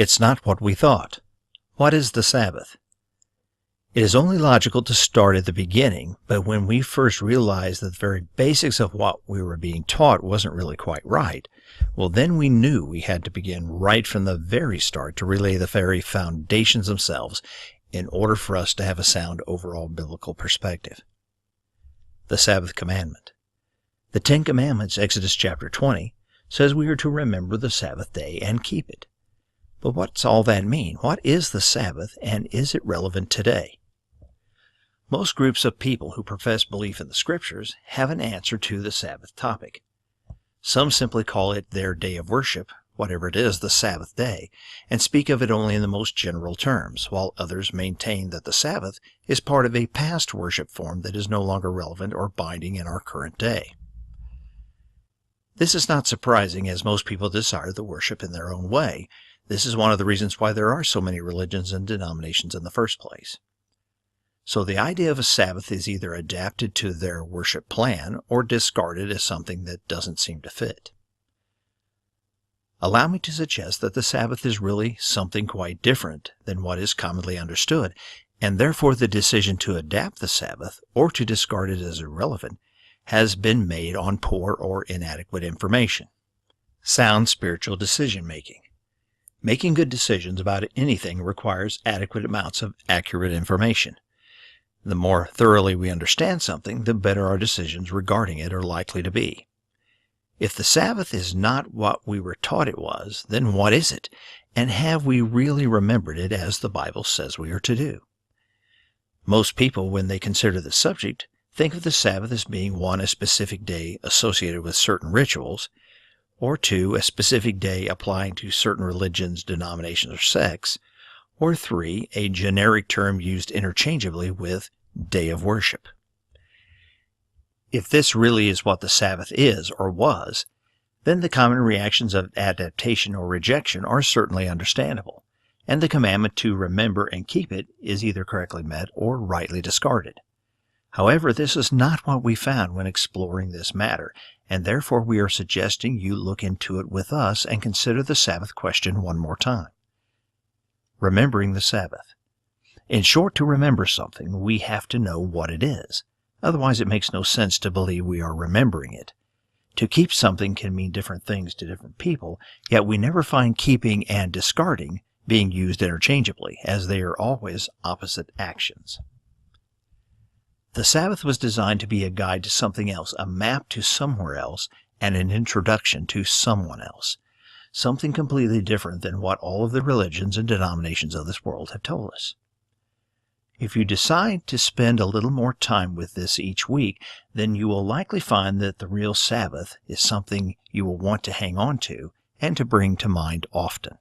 It's not what we thought. What is the Sabbath? It is only logical to start at the beginning, but when we first realized that the very basics of what we were being taught wasn't really quite right, well, then we knew we had to begin right from the very start to relay the very foundations themselves in order for us to have a sound overall biblical perspective. The Sabbath Commandment. The Ten Commandments, Exodus chapter 20, says we are to remember the Sabbath day and keep it. But what's all that mean? What is the Sabbath, and is it relevant today? Most groups of people who profess belief in the Scriptures have an answer to the Sabbath topic. Some simply call it their day of worship, whatever it is, the Sabbath day, and speak of it only in the most general terms, while others maintain that the Sabbath is part of a past worship form that is no longer relevant or binding in our current day. This is not surprising, as most people desire the worship in their own way. This is one of the reasons why there are so many religions and denominations in the first place. So the idea of a Sabbath is either adapted to their worship plan or discarded as something that doesn't seem to fit. Allow me to suggest that the Sabbath is really something quite different than what is commonly understood, and therefore the decision to adapt the Sabbath or to discard it as irrelevant has been made on poor or inadequate information. Sound spiritual decision-making. Making good decisions about anything requires adequate amounts of accurate information. The more thoroughly we understand something, the better our decisions regarding it are likely to be. If the Sabbath is not what we were taught it was, then what is it? And have we really remembered it as the Bible says we are to do? Most people, when they consider the subject, think of the Sabbath as being 1, a specific day associated with certain rituals, or 2, a specific day applying to certain religions, denominations, or sects, or 3, a generic term used interchangeably with day of worship. If this really is what the Sabbath is or was, then the common reactions of adaptation or rejection are certainly understandable, and the commandment to remember and keep it is either correctly met or rightly discarded. However, this is not what we found when exploring this matter, and therefore we are suggesting you look into it with us and consider the Sabbath question one more time. Remembering the Sabbath. In short, to remember something, we have to know what it is. Otherwise, it makes no sense to believe we are remembering it. To keep something can mean different things to different people, yet we never find keeping and discarding being used interchangeably, as they are always opposite actions. The Sabbath was designed to be a guide to something else, a map to somewhere else, and an introduction to someone else. Something completely different than what all of the religions and denominations of this world have told us. If you decide to spend a little more time with this each week, then you will likely find that the real Sabbath is something you will want to hang on to and to bring to mind often.